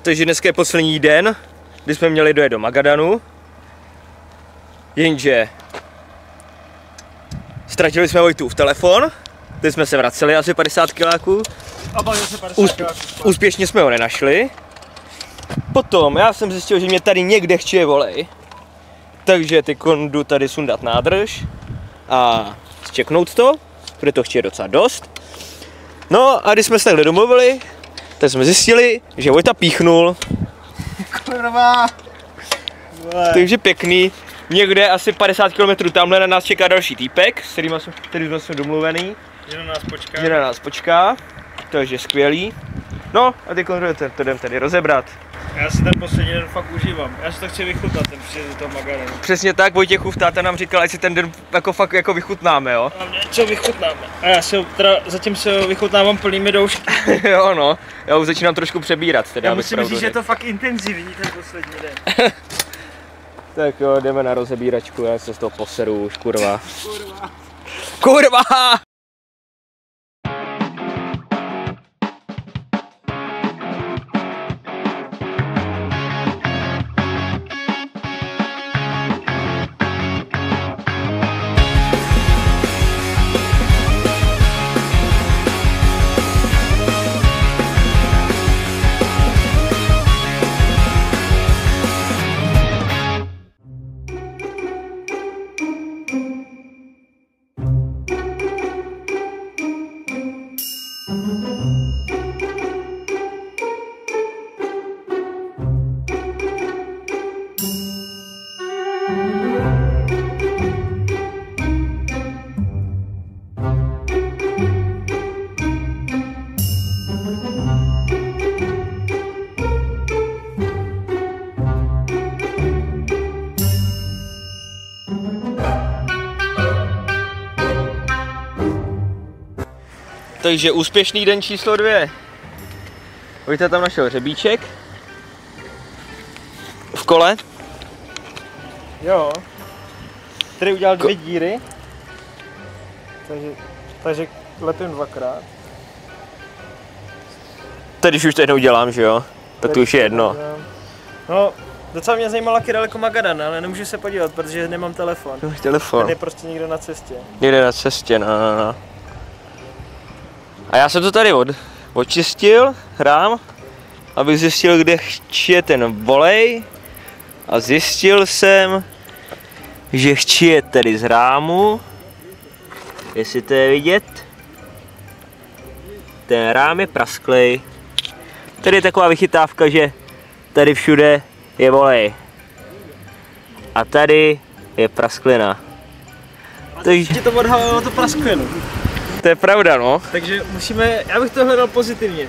Takže dneska je poslední den, kdy jsme měli dojet do Magadanu. Jenže ztratili jsme Vojtův telefon, teď jsme se vraceli asi 50 kiláků. Úspěšně jsme ho nenašli. Potom já jsem zjistil, že mě tady někde chčije volej. Takže ty jdu tady sundat nádrž a zčeknout to, protože to chčije docela dost. No a když jsme se takhle domluvili, tak jsme zjistili, že Vojta píchnul. Kurva. Takže pěkný. Někde asi 50 km tamhle na nás čeká další týpek, s kterým jsme domluvený. Že na nás počká. Takže skvělý. No a teď to jdem tady rozebrat. Já si ten poslední den fakt užívám. Já si to chci vychutnat, ten příjezd do toho Magadanu. Přesně tak, Vojtěchův táta nám říkal, ať si ten den fakt vychutnáme, jo? A něco vychutnáme. A já si ho zatím se ho vychutnávám plnými doušky. Jo no, já už začínám trošku přebírat. Teda, já musím říct, že je to fakt intenzivní ten poslední den. Tak jo, jdeme na rozebíračku, já se z toho poseru už, kurva. Kurva! Kurva! Takže úspěšný den číslo 2. Vojta tam našel řebíček. V kole. Jo. Tady udělal 2 díry. Takže lepím 2krát. Teď když už to jednou dělám, že jo? Tak to už je jedno. No, docela mě zajímalo, jak je daleko Magadan, ale nemůžu se podívat, protože nemám telefon. Máš telefon. Ten je prostě někde na cestě. Někde na cestě, no. A já jsem to tady očistil, hrám, abych zjistil, kde chčije ten volej. A zjistil jsem, že chčije tedy z rámu. Jestli to je vidět. Ten rám je prasklej. Tady je taková vychytávka, že tady všude je volej. A tady je prasklina. Takže ti to odhalilo to prasklinu. To je pravda, no. Takže musíme, já bych to hledal pozitivně.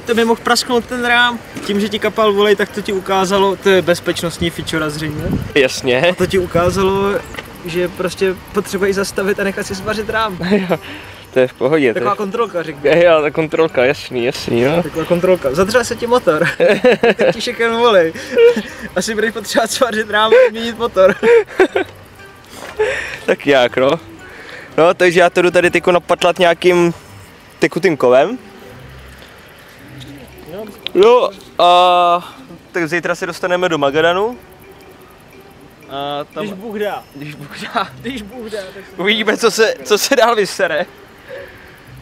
To by mohl prasknout ten rám, tím, že ti kapal volej, tak to ti ukázalo, to je bezpečnostní feature zřejmě. Jasně. A to ti ukázalo, že prostě potřebuješ zastavit a nechat si zvařit rám. To je v pohodě. Taková kontrolka, řekněme. Jo, ta kontrolka, jasný, no. Taková kontrolka. Zadřel se ti motor, tak ti šekem volej. Asi budeš potřebovat zvařit rám a měnit motor. Tak jak, no. No, takže já to jdu tady tyko napatlat nějakým tekutým kovem. No a tak zítra se dostaneme do Magadanu. A tam, Když Bůh dá. Když Bůh dá. Když Bůh dá. Uvidíme, co se dál vysere.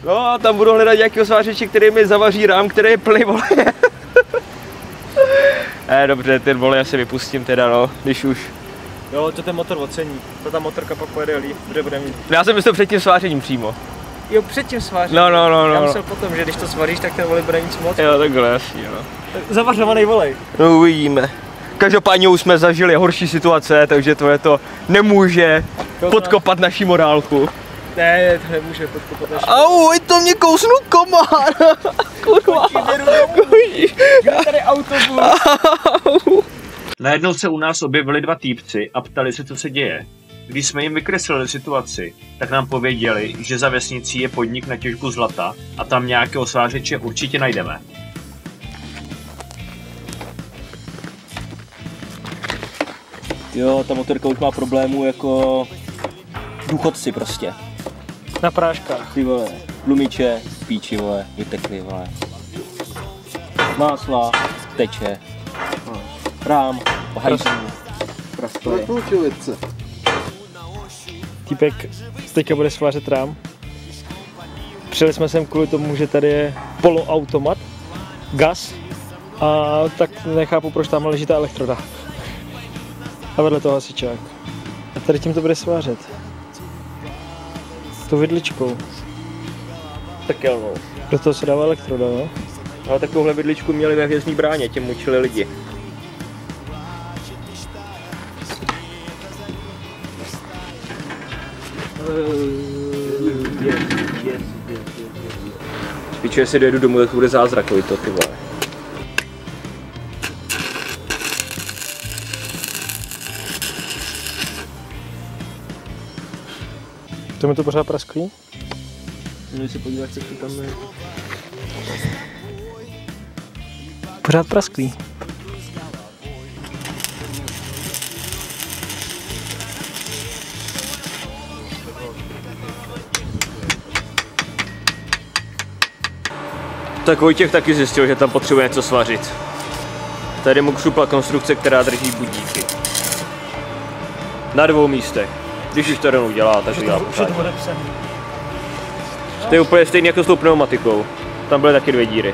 No a tam budu hledat nějakého svářeče, který mi zavaří rám, který je plný voleje. Dobře, ten volej asi vypustím teda, no, když už. Jo, to ten motor ocení. To ta motorka pak pojede líp, kde bude mít. Já jsem myslel před tím svářením přímo. Jo, před tím svářením. No. Já myslel potom, že když to svaříš, tak ten volej bude nic moc. Jo, takhle, jasně, no. Zavařovaný volej. No, uvidíme. Každopádně už jsme zažili horší situace, takže to nemůže podkopat naši morálku. Ne, to nemůže podkopat naši. Au, to mě kousnul komár. Kurva. Je tady autobus. Najednou se u nás objevili 2 týpci a ptali se, co se děje. Když jsme jim vykreslili situaci, tak nám pověděli, že za vesnicí je podnik na těžbu zlata a tam nějakého svářeče určitě najdeme. Jo, ta motorka už má problémů jako důchodci prostě. Na práškách. Ty vole, tlumiče, píči vole, vytekly vole. Másla, teče. Rám, pohajzů. Prokručovice. Týpek teďka bude svářet rám. Přijeli jsme sem kvůli tomu, že tady je poloautomat, gas, a tak nechápu, proč tam leží ta elektroda. A vedle toho hasičák. A tady tím to bude svářet. Tou vidličkou. Tak jo, no. Do toho se dává elektroda, no? Ale takovouhle vidličku měli ve Hvězdní bráně, těm mučili lidi. Spíče, jestli dojedu domů, tak to bude zázrakový to, ty vole. To mi to pořád prasklí? No, si podívat, co to tam je. Pořád prasklí. Tak Vojtěch taky zjistil, že tam potřebuje něco svařit. Tady mu křupla konstrukce, která drží budíky. Na 2 místech. Když už to rovnou dělá, tak to dělá pořádně. To je úplně stejný jako s tou pneumatikou. Tam byly taky 2 díry.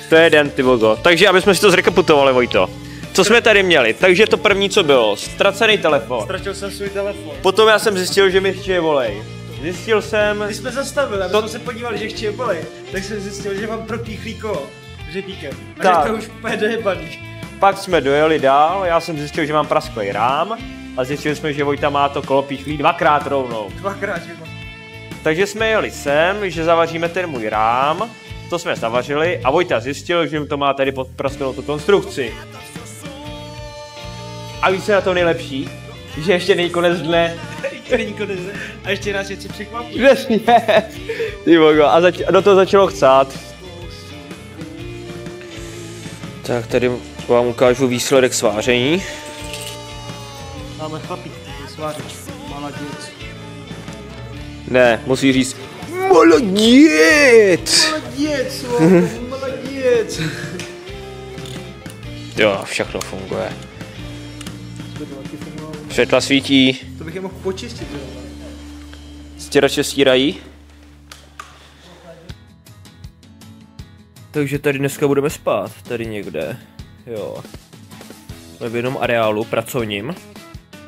To je jeden, ty vogo. Takže aby jsme si to zrekaputovali, Vojto. Co jsme tady měli? Takže to první, co bylo, ztracený telefon. Ztratil jsem svůj telefon. Potom já jsem zjistil, že mi chtěje volej. Zjistil jsem... Když jsme zastavili, aby jsme se podívali, že chtějí volej, tak jsem zjistil, že mám propíchlý kolo řepíkem. A Tak. že to už úplně dojebaný. Pak jsme dojeli dál, já jsem zjistil, že mám prasklý rám. A zjistili jsme, že Vojta má to kolo píchlý 2krát rovnou. 2krát, že mám. Takže jsme jeli sem, že zavaříme ten můj rám. To jsme zavařili a Vojta zjistil, že to má tady pod prasklenou tu konstrukci. A víš, co je na to nejlepší? Že ještě není konec dne. A ještě nás věci překvapí. Přesně. Ty bogo, a do toho začalo chcát. Tak tady vám ukážu výsledek sváření. Máme chlapík, který sváří. Maladěc. Ne, musí říct Maladěc! Maladěc. Jo, všechno funguje. Světla svítí, To bych je mohl počistit, jo. stěrače stírají. Takže tady dneska budeme spát, tady někde, jo. V jednom areálu pracovním.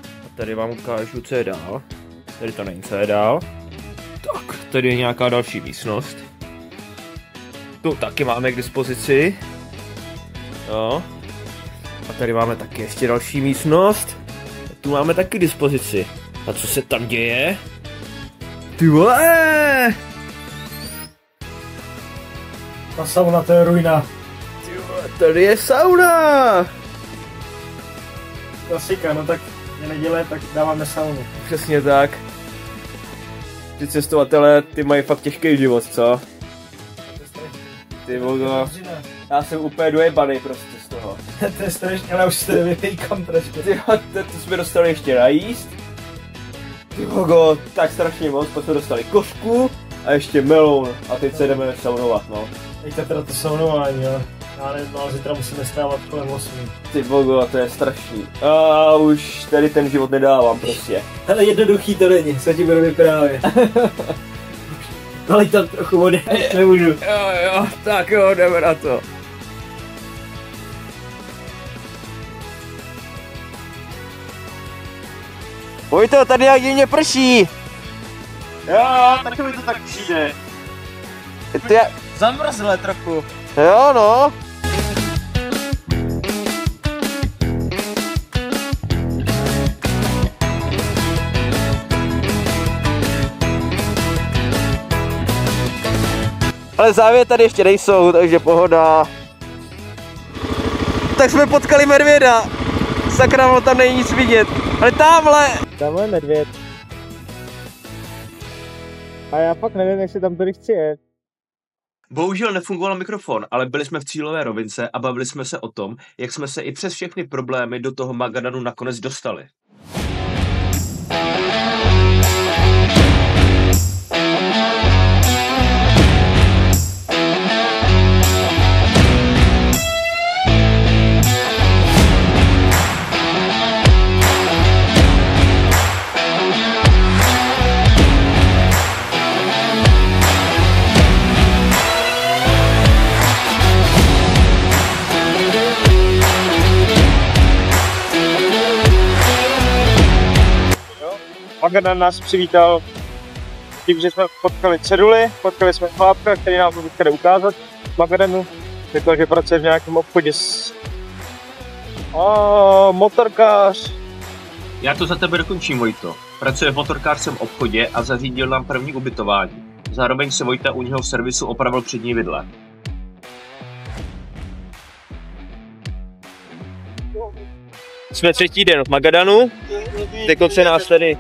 A tady vám ukážu, co je dál. Tady to není, co je dál. Tak, tady je nějaká další místnost. Tu taky máme k dispozici. Jo. A tady máme taky ještě další místnost. Tu máme taky k dispozici. A co se tam děje? Ty vole! Ta sauna, to je ruina. Ty vole, tady je sauna! Klasika, no tak je neděle, tak dáváme saunu. Přesně tak. Ty cestovatelé, ty mají fakt těžký život, co? Ty vogo. Já jsem úplně dojebaný prostě z toho. To je strašně, ale už se vypejkám trošku. Ty to jsme dostali ještě najíst. Ty vogo, tak strašně moc, pak jsme dostali košku a ještě meloun a teď se jdeme saunovat, no. Teďka teda to saunování, jo. Já nevím, no, ale zítra musíme stávat kolem 8. Ty vogo, to je strašný. A už tady ten život nedávám prostě. Ale jednoduchý to není, co ti budu vyprávět. Ale tam trochu vody, nemůžu. Jo, tak jo, jdeme na to. Vojto, tady jak divně prší. Jo, taky mi to tak přijde. Zamrzlé trochu. Jo, no. Ale závěr tady ještě nejsou, takže pohoda. Tak jsme potkali medvěda. Sakra, ono tam není nic vidět. Ale tamhle. Tamhle medvěd. A já fakt nevím, jestli tam tady chci jet. Bohužel nefungoval mikrofon, ale byli jsme v cílové rovince a bavili jsme se o tom, jak jsme se i přes všechny problémy do toho Magadanu nakonec dostali. Magadan nás přivítal tím, že jsme potkali ceduly, potkali jsme chlápka, který nám to chtěl ukázat Magadanu. Řekl, že pracuje v nějakém obchodě s... motorkář. Já to za tebe dokončím, Vojto. Pracuje v motorkářském obchodě a zařídil nám první ubytování. Zároveň se Vojta u něho v servisu opravil přední vidle. Jsme třetí den v Magadanu, teď se nás tady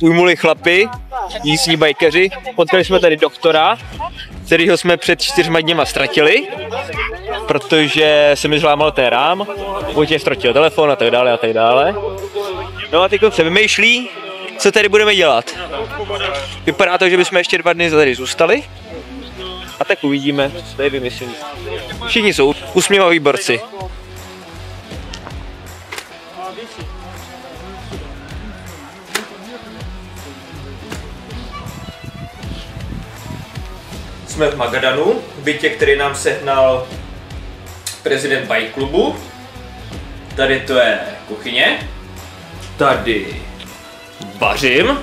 ujmuli chlapi, jízdní bajkeři, potkali jsme tady doktora, kterýho jsme před 4 dněma ztratili, protože se mi zlámal ten rám, Vojtěch ztratil telefon a tak dále a tak dále. No a teď se vymýšlí, co tady budeme dělat. Vypadá to, že bychom ještě 2 dny tady zůstali a tak uvidíme, co tady vymyslí. Všichni jsou usměvaví borci. Jsme v Magadanu, v bytě, který nám sehnal prezident bike klubu. Tady to je kuchyně. Tady vařím.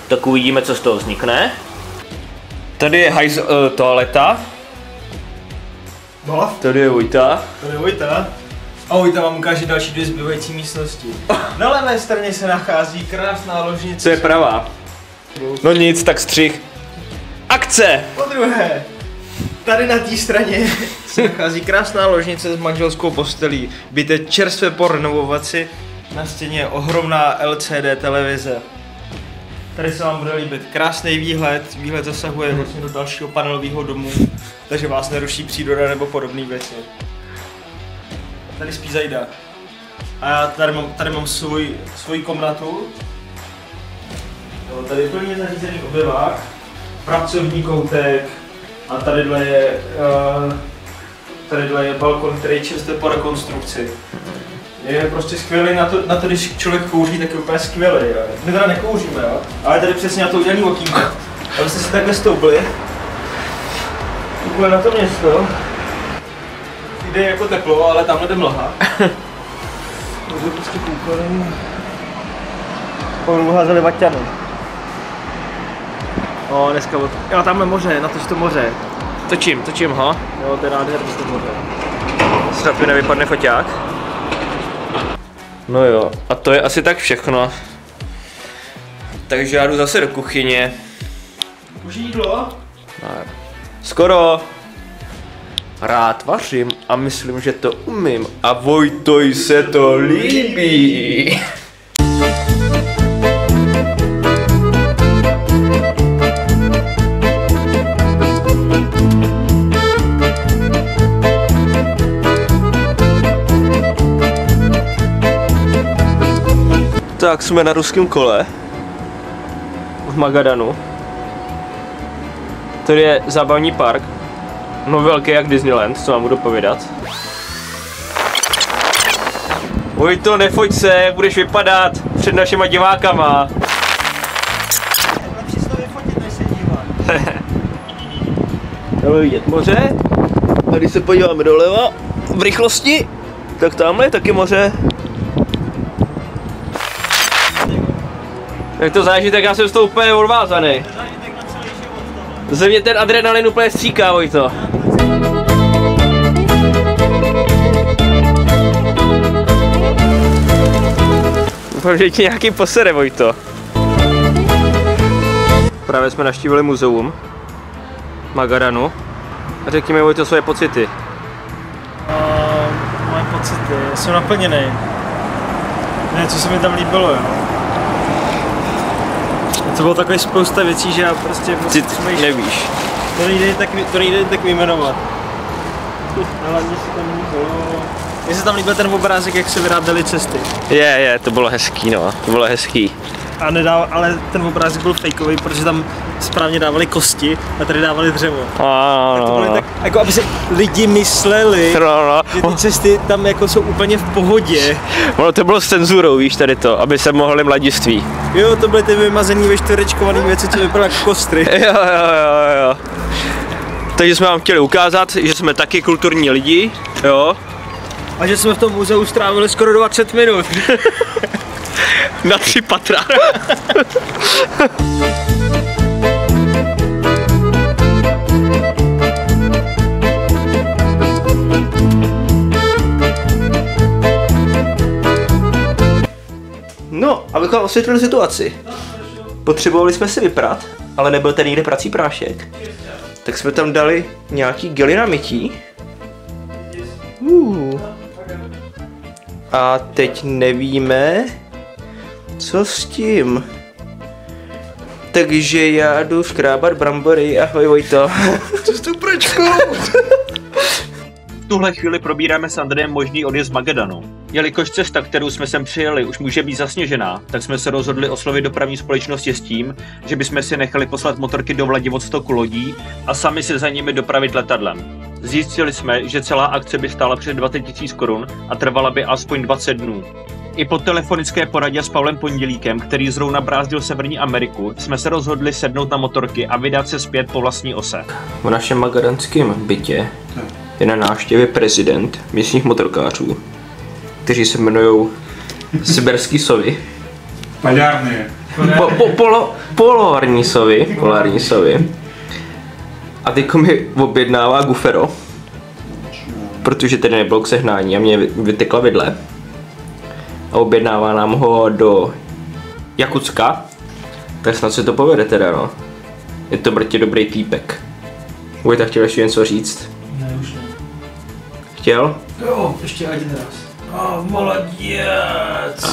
Tak uvidíme, co z toho vznikne. Tady je toaleta. No, Tady je Vojta. tady je Vojta. A Vojta vám ukáže další 2 zbývající místnosti. Na levé straně se nachází krásná ložnice. Co je pravá? No nic, tak střih. Akce! Po druhé, tady na té straně se nachází krásná ložnice s manželskou postelí. Byte čerstvě po renovaci, na stěně je ohromná LCD televize. Tady se vám bude líbit krásný výhled, výhled zasahuje vlastně do dalšího panelového domu, takže vás neruší příroda nebo podobné věci. Tady spí Zajda. A já tady mám svoji komnatu. Tady je plně zařízený obyvák. Pracovní koutek a tadyhle je balkon, který je čerstvě po rekonstrukci. Je prostě skvělý na to, když člověk kouří, tak je úplně skvělý. My teda nekouříme, jo? Ale tady přesně na to udělaný okýnko. Abyste si takhle stoupili. Úplně na to město. Jde jako teplo, ale tamhle jde mlha. Můžu prostě koukali. Mlha za Vaťany. Dneska od... Jo, tamhle moře, natoč to moře. Točím, ho. Jo, to je nádherný to moře. Snad mi nevypadne foťák. No jo, a to je asi tak všechno. Takže já jdu zase do kuchyně. Už jídlo? Skoro. Rád vařím a myslím, že to umím. A Vojtoj se to líbí. Tak jsme na ruském kole v Magadanu. Tady je zábavní park, no velký jak Disneyland, co vám budu povědat. Vojto, nefoť se, budeš vypadat před našima divákama. Lepší se to vyfotit, než se dívat. Tady vidět moře, a když se podíváme doleva v rychlosti, tak tamhle je taky moře. Jak to zážitek, já jsem z toho úplně odvázaný. Ze mě ten adrenalin úplně stříká, Vojto. Doufám, že ti nějaký posere, Vojto. Právě jsme navštívili muzeum Magadanu. A řekni mi, Vojto, své pocity. Moje pocity, jsem naplněný. Ne, co se mi tam líbilo, jo. To bylo takový spousta věcí, že já prostě nevíš. To nejde tak vyjmenovat. Hlavně se tam líbilo. Mně se tam líbil ten obrázek, jak se vyráběly cesty. Je, to bylo hezký, no, to bylo hezký. Ale ten obrázek byl fejkový, protože tam správně dávali kosti a tady dávali dřevo. No. To bylo tak, jako aby se lidi mysleli, že ty cesty tam jako jsou úplně v pohodě. Ono to bylo s cenzurou, víš, tady to, aby se mohli mladiství. Jo, to byly ty vymazený vyčtverečkovaný věci, co vypadaly jako kostry. Jo. Takže jsme vám chtěli ukázat, že jsme taky kulturní lidi, jo. A že jsme v tom muzeu strávili skoro 20 minut. Na 3 patra. No, abychom osvětlili situaci. Potřebovali jsme si vyprat, ale nebyl tady nikde prací prášek. Tak jsme tam dali nějaký gely na mytí. A teď nevíme, co s tím. Takže já jdu škrábat brambory, ahoj Vojto. Co s tou pračkou? V tuhle chvíli probíráme s Andrejem možný odjezd z Magadanu. Jelikož cesta, kterou jsme sem přijeli, už může být zasněžená, tak jsme se rozhodli oslovit dopravní společnosti s tím, že bychom si nechali poslat motorky do Vladivostoku lodí a sami se za nimi dopravit letadlem. Zjistili jsme, že celá akce by stála přes 20 000 korun a trvala by aspoň 20 dnů. I po telefonické poradě s Pavlem Pondělíkem, který zrovna brázdil Severní Ameriku, jsme se rozhodli sednout na motorky a vydat se zpět po vlastní ose. V našem magadanském bytě je na návštěvě prezident místních motorkářů, kteří se jmenují Siberský sovy. Полярные. Polární sovy. A teďko mi objednává Gufero, protože tady nebylo k sehnání a mě vytekla vidle. A objednává nám ho do Jakutska, tak snad se to povede teda, no. Je to mrtě dobrý týpek. Vojta, chtěl ještě něco říct? Ne, už ne. Chtěl? Jo, ještě jeden raz. Moladěc!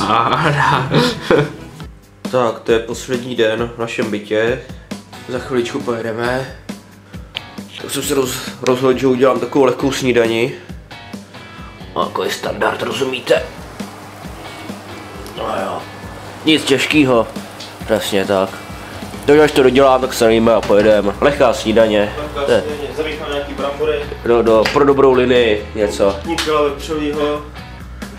Tak, to je poslední den v našem bytě. Za chviličku pojedeme. Tak jsem se rozhodl, že udělám takovou lehkou snídani. No, jako je standard, rozumíte? No jo. Nic těžkýho. Přesně tak. Takže až to dodělám, tak se najíme a pojedeme. Lehká snídaně. Zamíchám nějaký brambory. Pro dobrou linii něco. Nikela vepřovýho.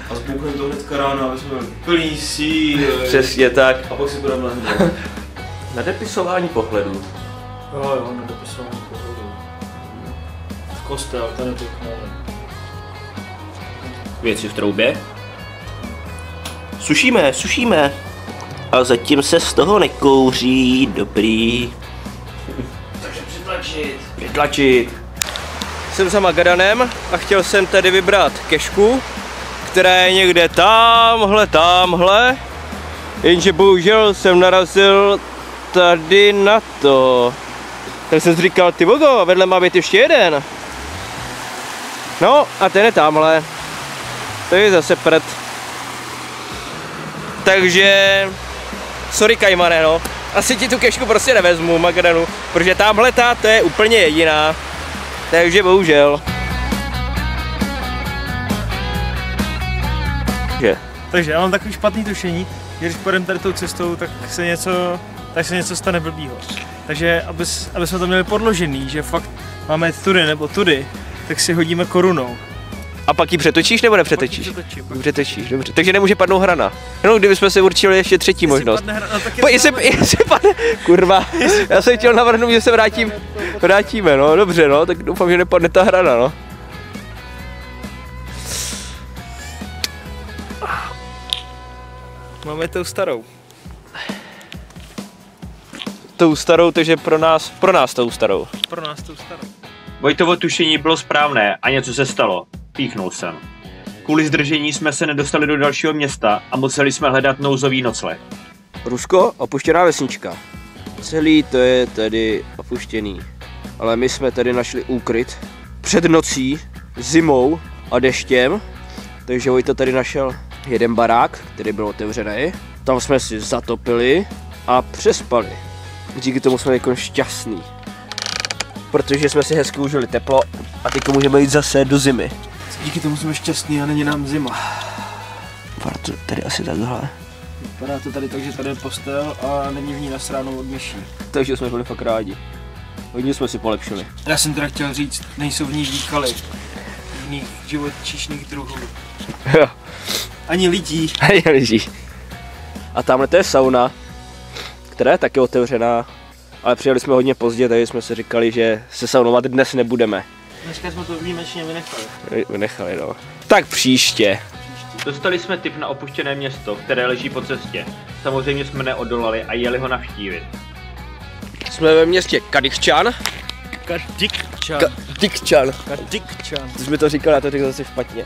A zbouchneme to hnedka ráno, aby jsme byli plný síly. Přesně tak. A pak si budeme lehnout. Na depisování pohledů. Jo, na depisování pohledů. V kostel, to nepěkné. Věci v troubě. Sušíme. A zatím se z toho nekouří, dobrý. Takže Přitlačit. Jsem za Magadanem a chtěl jsem tady vybrat kešku, která je někde tamhle. Jenže bohužel jsem narazil tady na to. Tak jsem si říkal, ty bogo, vedle má být ještě jeden. No a ten je tamhle. To je zase prd. Takže... Sorry Kajmane, no. Asi ti tu kešku prostě nevezmu, Magadanu, protože tamhle to je úplně jediná. Takže bohužel. Takže já mám takový špatný tušení, že když půjdeme tady tou cestou, tak se něco stane blbýho. Takže aby jsme to měli podložený, že fakt máme jít tudy nebo tudy, tak si hodíme korunou. A pak ji přetočíš nebo nepřetočíš? Pak Přetočíš, dobře. Takže nemůže padnout hrana. No, kdybychom si určili ještě třetí možnost. Jestli padne, kurva, já jsem chtěl navrhnout, že se vrátíme, no, dobře, no, tak doufám, že nepadne ta hrana, no. Máme tou starou. Tou starou, takže pro nás tou starou. Pro nás tou starou. Vojtovo tušení bylo správné a něco se stalo. Píchnul jsem. Kvůli zdržení jsme se nedostali do dalšího města a museli jsme hledat nouzový nocleh. Rusko, opuštěná vesnička. Celý to je tady opuštěný. Ale my jsme tady našli úkryt před nocí, zimou a deštěm. Takže Vojta tady našel jeden barák, který byl otevřený. Tam jsme si zatopili a přespali. Díky tomu jsme jako šťastný. Protože jsme si hezky užili teplo a teď můžeme jít zase do zimy. Díky tomu jsme šťastní a není nám zima. Vypadá to tady asi takhle. Vypadá to tady tak, že tady je postel a není v ní nasráno od myší. Takže jsme byli fakt rádi. Hodně jsme si polepšili. Já jsem teda chtěl říct, nejsou v ní výkaly jiných živočišných druhů. Jo. Ani lidí. Ani lidí. A tamhle to je sauna, která je taky otevřená. Ale přijeli jsme hodně pozdě, takže jsme si říkali, že se saunovat dnes nebudeme. Dneska jsme to výjimečně vynechali. Vynechali, no. Tak příště. Dostali jsme tip na opuštěné město, které leží po cestě. Samozřejmě jsme neodolali a jeli ho navštívit. Jsme ve městě Kadichčan. Kadikčan. Kadichčan. Kadikčan. Ty jsi mi to říkal, já to řekl zase špatně.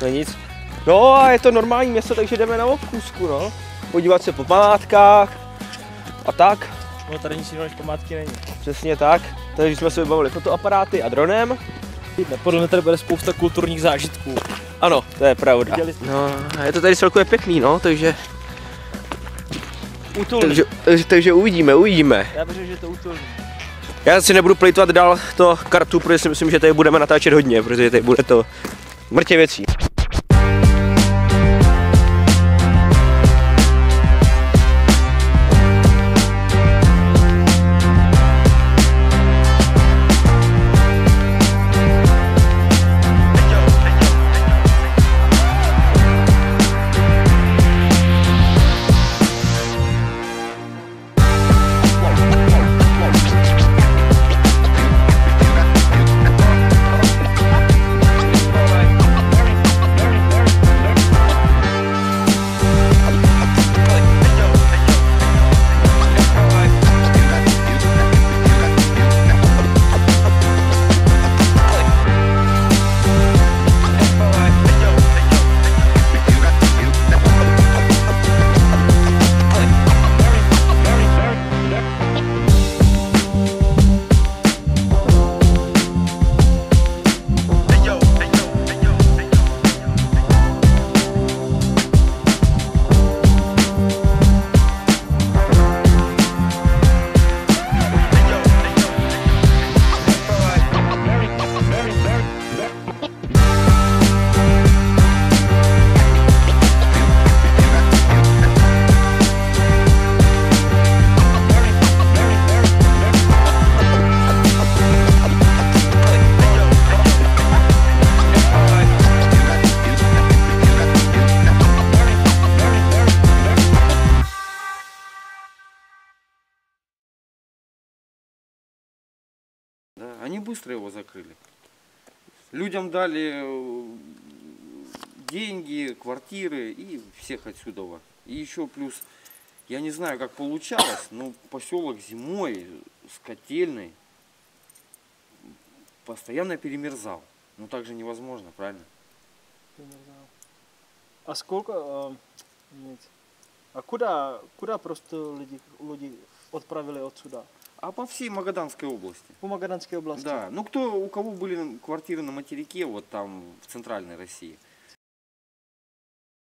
No nic. No a je to normální město, takže jdeme na obchůzku, no. Podívat se po památkách a tak. No tady nic jiného než památky není. Přesně tak. Takže jsme se vybavili fotoaparáty a dronem. Podle mě tady bude spousta kulturních zážitků. Ano, to je pravda. Viděli jsme. No, a je to tady celkově pěkný, no, takže Útulný. takže uvidíme. Já věřím, že je to útulný. Já si nebudu plejtvat dál to kartu, protože si myslím, že tady budeme natáčet hodně, protože tady bude to mrtě věcí. Да, они быстро его закрыли. Людям дали деньги, квартиры и всех отсюда. И еще плюс, я не знаю, как получалось, но поселок зимой с котельной постоянно перемерзал. Ну так же невозможно, правильно? A skolka, nic. A kuda prostě lidi odpravili odsuda? А по всей Магаданской области. Po Magadanské oblasti. Да, ну у кого были квартиры на материке, вот там в центральной России,